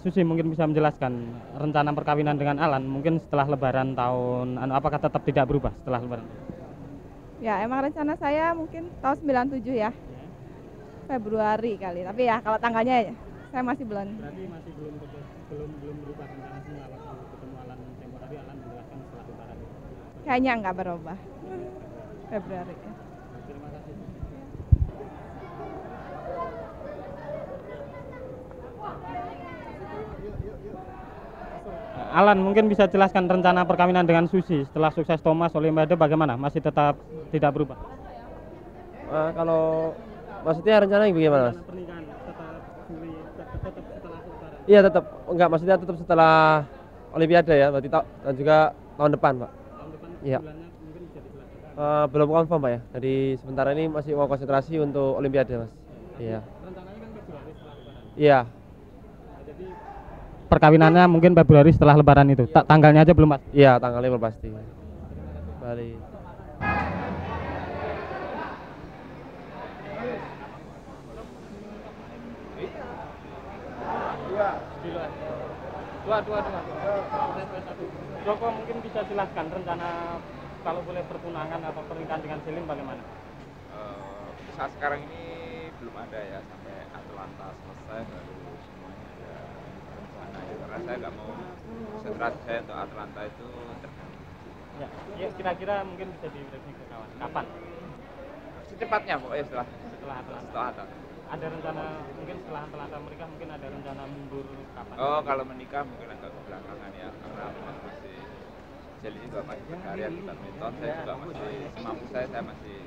Susi mungkin bisa menjelaskan rencana perkawinan dengan Alan mungkin setelah Lebaran tahun, apakah tetap tidak berubah setelah Lebaran? Ya, emang rencana saya mungkin tahun 97 ya, Februari kali. Tapi ya kalau tanggalnya saya masih belum. Berarti masih belum berubah rencana semula waktu ketemu Alan tempo tadi Alan menjelaskan setelah Lebaran. Kayaknya nggak berubah. Februari. Ya. Terima kasih. Alan mungkin bisa jelaskan rencana perkawinan dengan Susi setelah sukses Thomas Olimpiade bagaimana? Masih tetap tidak berubah? Kalau maksudnya rencananya bagaimana, Mas? Pernikahan tetap setelah Lebaran. Iya tetap, enggak maksudnya tetap setelah Olimpiade ya, berarti dan juga tahun depan, Pak. Tahun depan Iya. bulannya mungkin bisa dijelaskan. Belum confirm, Pak ya. Jadi sementara ini masih mau konsentrasi untuk Olimpiade, Mas. Iya. Rencananya kan Februari setelah Lebaran. Iya. Jadi perkawinannya mungkin Februari setelah Lebaran itu. Tanggalnya aja belum pasti. Iya, tanggalnya belum pasti. Balik. Dua. Joko mungkin bisa jelaskan rencana kalau boleh pertunangan atau pernikahan dengan Selin bagaimana? Saat sekarang ini belum ada ya, sampai Atlanta selesai baru semuanya ada rencana ya, karena saya nggak mau konsentrasi saya untuk Atlanta itu terganggu. Ya, kira-kira mungkin bisa direview ke kawan. Kapan? Secepatnya pokoknya setelah Setelah Atlanta. Ada rencana mungkin setelah Atlanta mereka mungkin ada rencana mundur kapan? Oh, kalau menikah mungkin agak kebelakangan ya, karena memang masih Jelly juga masih berkarya di badminton, saya juga masih semampu saya masih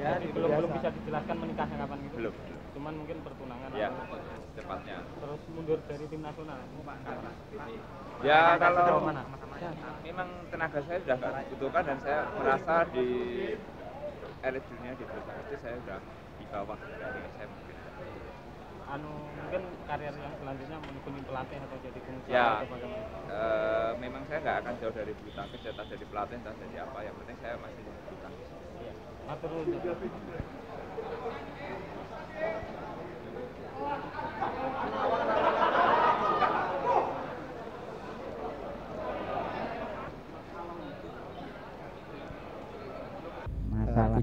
Jadi belum bisa dijelaskan menikahnya kapan gitu. belum. Cuman mungkin pertunangan Ya, atau secepatnya. terus mundur dari tim nasional. Kapan? Ya kalau Sejauh mana? memang tenaga saya sudah nggak dibutuhkan dan saya merasa di elit dunia di bulu tangkis saya sudah di bawah dari saya mungkin. Mungkin karir yang selanjutnya menekuni pelatih atau jadi pengusaha Ya, atau bagaimana? memang saya nggak akan jauh dari bulu tangkis, entah jadi pelatih, entah jadi apa. Yang penting saya masih di bulu tangkis. Iya. Matur nuwun.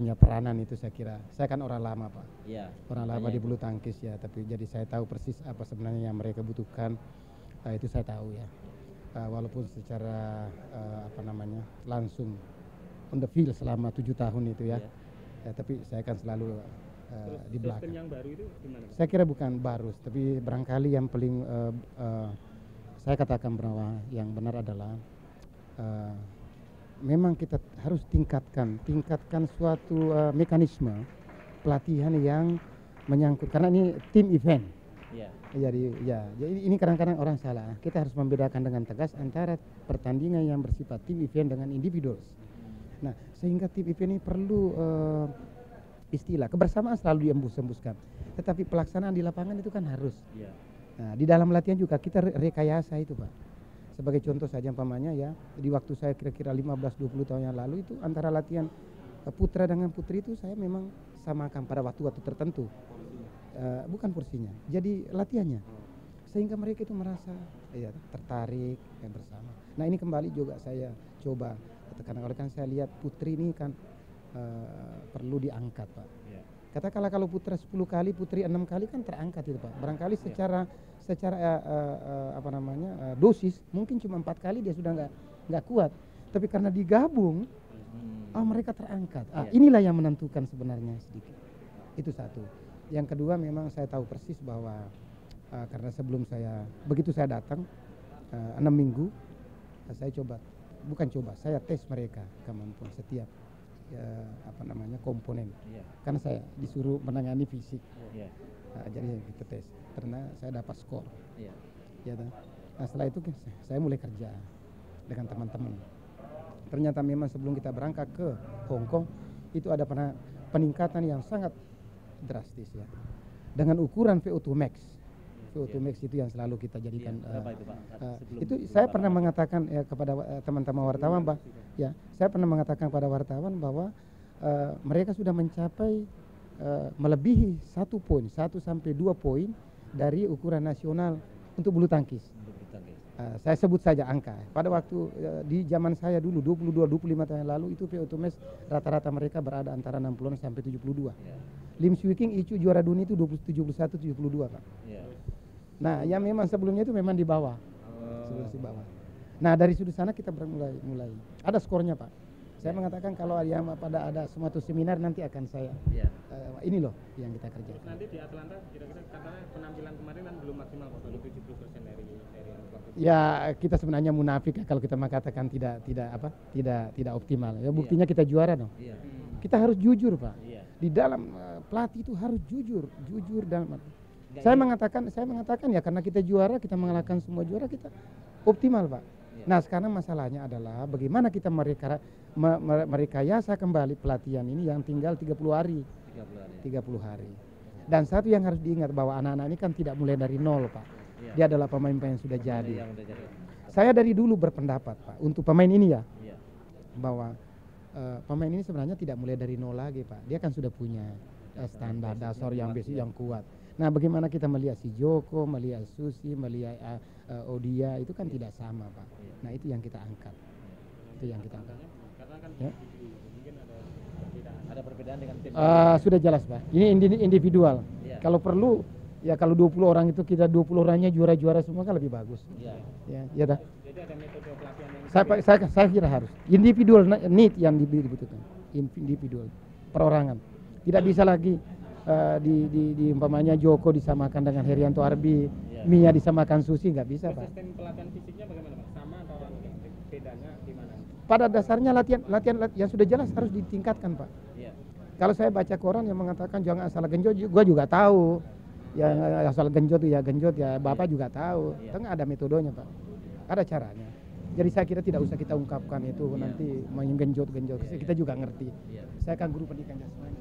Punya peranan itu saya kira. Saya kan orang lama Pak. Iya. Orang lama di bulu tangkis ya, tapi jadi saya tahu persis apa sebenarnya yang mereka butuhkan. Itu saya tahu ya. Walaupun secara langsung on the field selama 7 tahun itu ya. Tapi saya kan selalu di belakang. Sistem yang baru itu gimana? Saya kira bukan baru, tapi barangkali yang paling saya katakan bahwa yang benar adalah memang kita harus tingkatkan suatu mekanisme pelatihan yang menyangkut, karena ini tim event. Jadi ini kadang-kadang orang salah. Kita harus membedakan dengan tegas antara pertandingan yang bersifat tim event dengan individuals. Nah, sehingga tim event ini perlu istilah kebersamaan selalu diembus-embuskan, tetapi pelaksanaan di lapangan itu kan harus. Nah, di dalam latihan juga kita rekayasa itu Pak. Sebagai contoh saja umpamanya ya, di waktu saya kira-kira 15-20 tahun yang lalu itu antara latihan putra dengan putri itu saya memang samakan pada waktu-waktu tertentu. Bukan porsinya, jadi latihannya. Sehingga mereka itu merasa tertarik bersama. Nah, ini kembali juga saya coba, karena kan saya lihat putri ini kan perlu diangkat Pak. Katakanlah kalau putra 10 kali, putri 6 kali kan terangkat itu Pak. Barangkali secara dosis mungkin cuma 4 kali dia sudah nggak kuat. Tapi karena digabung, mereka terangkat. Inilah yang menentukan sebenarnya sedikit. Itu satu. Yang kedua memang saya tahu persis bahwa karena sebelum begitu saya datang 6 minggu, saya tes mereka kemampuan setiap komponen. Karena saya disuruh menangani fisik. Jadi kita tes karena saya dapat skor. Nah, setelah itu saya mulai kerja dengan teman-teman. Ternyata memang sebelum kita berangkat ke Hong Kong itu ada peningkatan yang sangat drastis ya. Dengan ukuran VO2 max. VO2 max itu yang selalu kita jadikan. Berapa itu Pak? Itu saya pernah mengatakan kepada teman-teman wartawan saya pernah mengatakan pada wartawan bahwa mereka sudah mencapai melebihi 1 sampai 2 poin dari ukuran nasional untuk bulu tangkis. Saya sebut saja angka. Pada waktu di zaman saya dulu 22-25 tahun yang lalu itu PO Mes rata-rata mereka berada antara 60 sampai 72. Lim Swee King Icu juara dunia itu 71-72 Pak. Nah, yang memang sebelumnya itu memang di bawah. Sebelum di bawah. Nah, dari sudut sana kita mulai. Ada skornya Pak. Saya mengatakan kalau ada suatu seminar nanti akan saya ini loh yang kita kerjakan. Nanti di Atlanta kira-kira katanya penampilan kemarin kan belum maksimal Pak, baru 70% dari waktu. Ya, kita sebenarnya munafik ya kalau kita mengatakan tidak optimal. Ya buktinya kita juara dong. Kita harus jujur, Pak. Di dalam pelatih itu harus jujur dalam saya mengatakan ya karena kita juara, kita mengalahkan semua juara, kita optimal, Pak. Nah, sekarang masalahnya adalah bagaimana kita merekayasa kembali pelatihan ini yang tinggal 30 hari. 30 hari. Dan satu yang harus diingat bahwa anak-anak ini kan tidak mulai dari nol, Pak. Dia adalah pemain-pemain yang sudah jadi. Saya dari dulu berpendapat, Pak, untuk pemain ini ya, bahwa pemain ini sebenarnya tidak mulai dari nol lagi, Pak. Dia kan sudah punya standar dasar yang basic yang kuat. Nah, bagaimana kita melihat si Joko, melihat Susi, melihat Odia itu kan tidak sama, Pak. Nah, itu yang kita angkat. Itu yang kita angkat. Karena kan Ya. mungkin ada perbedaan dengan tim. Sudah jelas, Pak. Ini individual. Kalau perlu ya kalau 20 orang itu kita 20 orangnya juara-juara semua kan lebih bagus. Ya dah. Jadi ada metode pelatihan yang Saya kira harus individual need yang dibutuhkan. Individual perorangan. Tidak bisa lagi di umpamanya Joko disamakan dengan Herianto Arbi, Mia disamakan Susi, nggak bisa, Pak. sistem pelatihan fisiknya bagaimana Pak? Sama atau bedanya di mana? Pada dasarnya latihan yang sudah jelas harus ditingkatkan, Pak. Kalau saya baca koran yang mengatakan jangan asal genjot, gua juga tahu. Ya asal genjot ya genjot ya, Bapak juga tahu. Tengah ada metodenya, Pak. Ada caranya. Jadi saya kira tidak usah kita ungkapkan itu nanti main genjot. Kita juga ngerti. Saya kan guru pendidikan jasmani.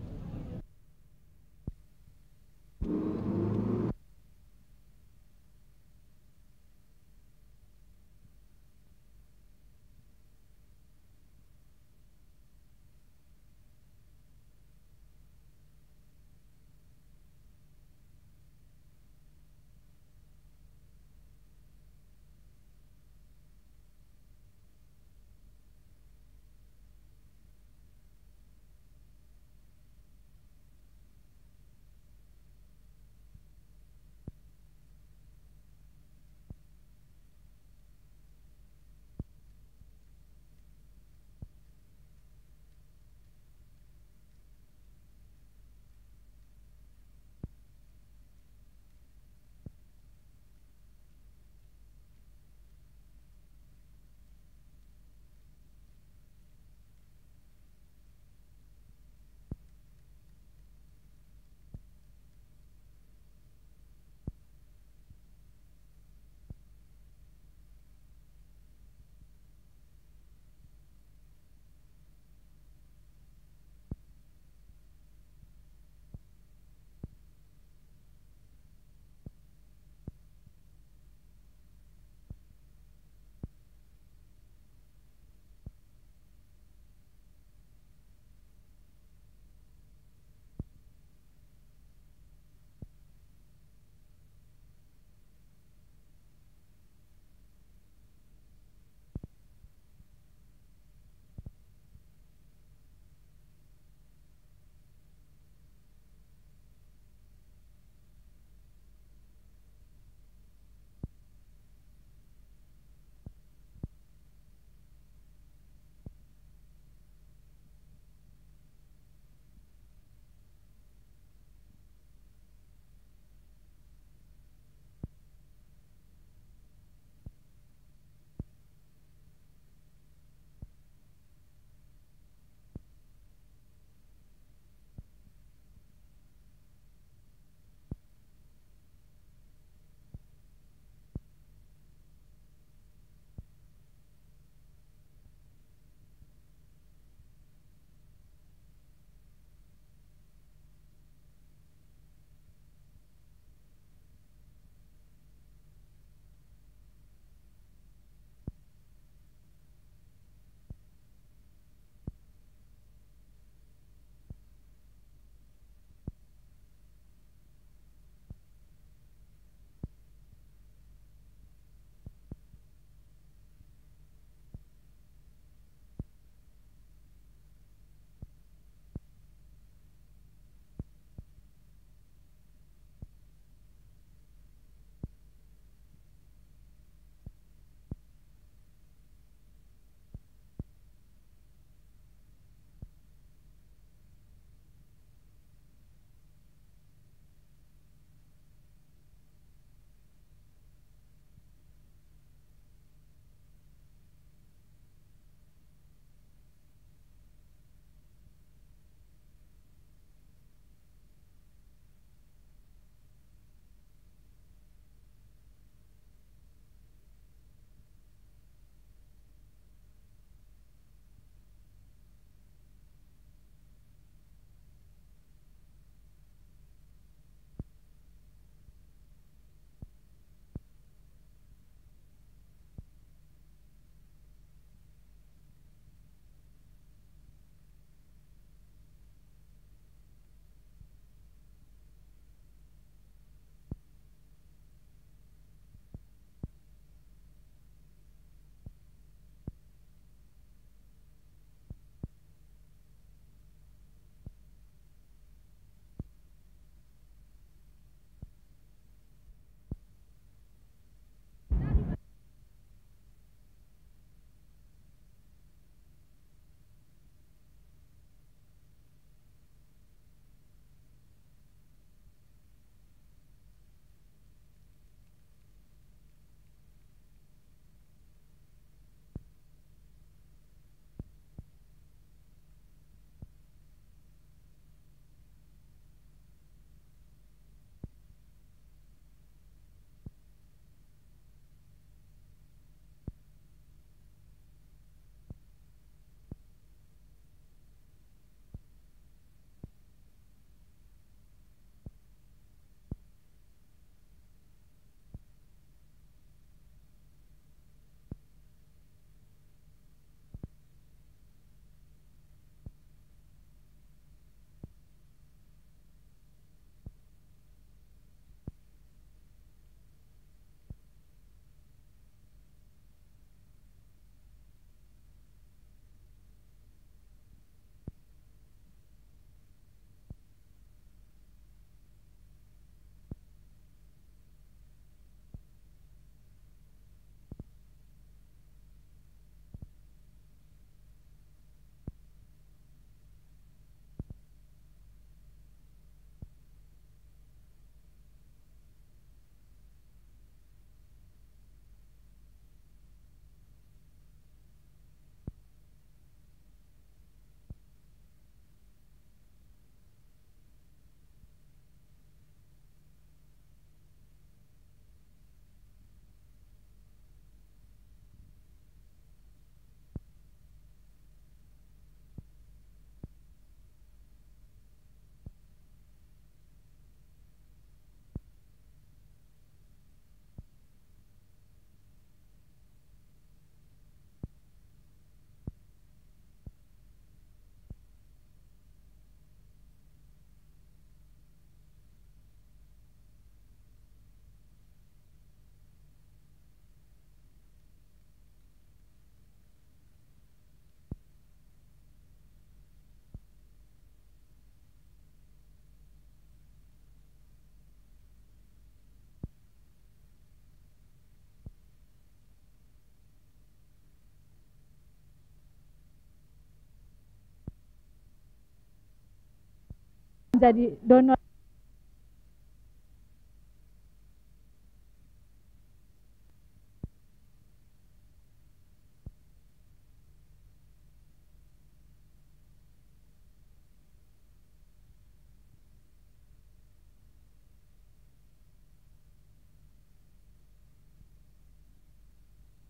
jadi donor.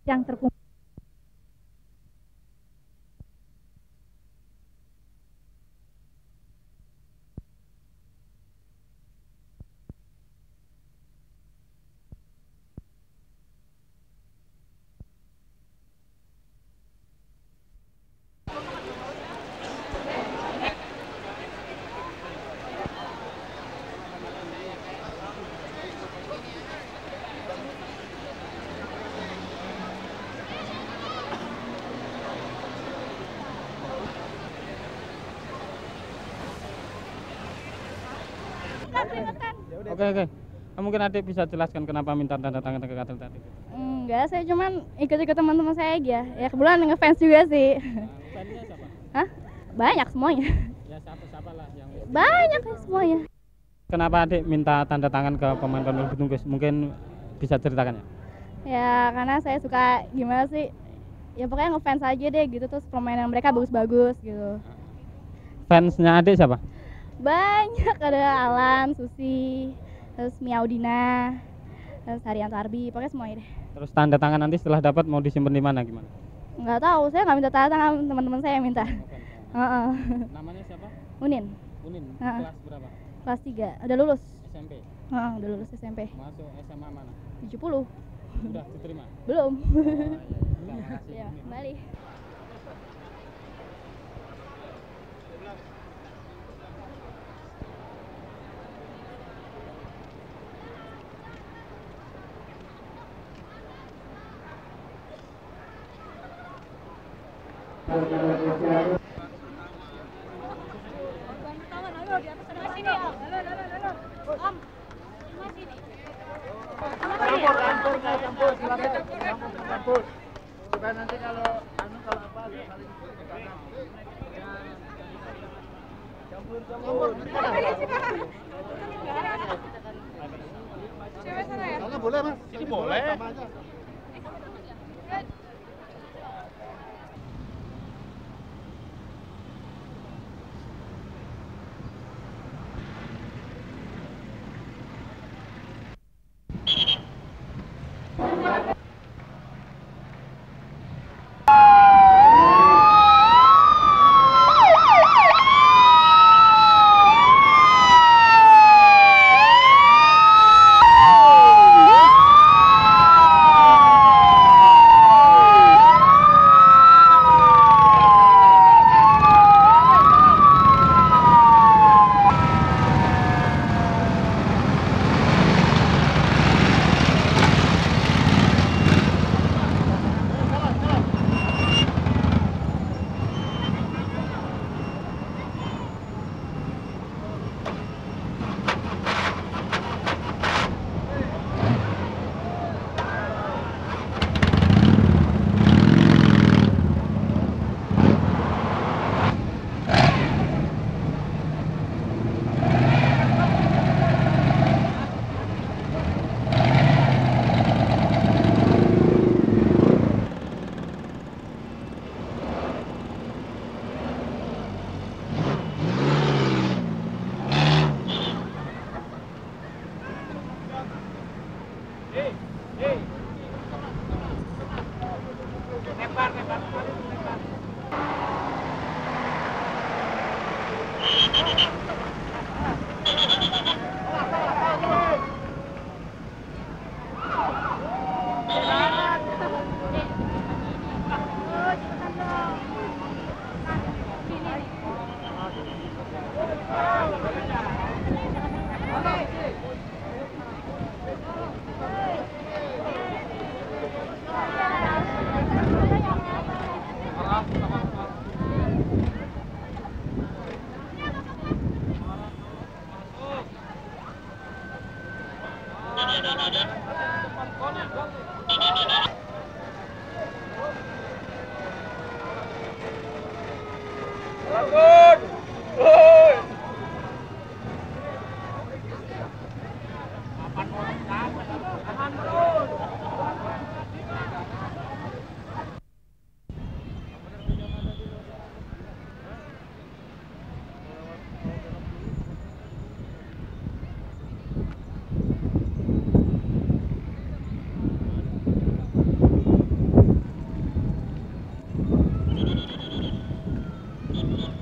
Yang terkumpul. Oke. Mungkin adik bisa jelaskan kenapa minta tanda tangan ke atlet tadi? Enggak, saya cuman ikut-ikut teman-teman saya aja. Ya kebetulan ngefans juga sih. Fansnya siapa? Hah? Banyak semuanya. Ya siapa lah yang... Banyak semuanya. Kenapa adik minta tanda tangan ke pemain-pemain bulu tangkis? Mungkin bisa ceritakan ya? Ya karena saya suka gimana sih? Ya pokoknya ngefans aja deh gitu, terus permainan mereka bagus-bagus gitu. Fansnya adik siapa? Banyak, ada Alan, Susi, terus Miaudina, terus Haryanto Arbi, pokoknya semuanya deh. Terus tanda tangan nanti setelah dapat mau disimpan di mana gimana? Nggak tahu, saya nggak minta tanda tangan, teman-teman saya yang minta. Namanya siapa? Unin. Kelas berapa? Kelas 3, udah lulus. SMP? Udah lulus SMP. Masuk SMA mana? 70. Udah diterima? Belum. Terima kasih. Ya, kembali. Campur. Supaya nanti kalau apa saling campur. Cewek sana ya? Sana boleh, Mas. Ini boleh. Sama aja.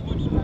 ya.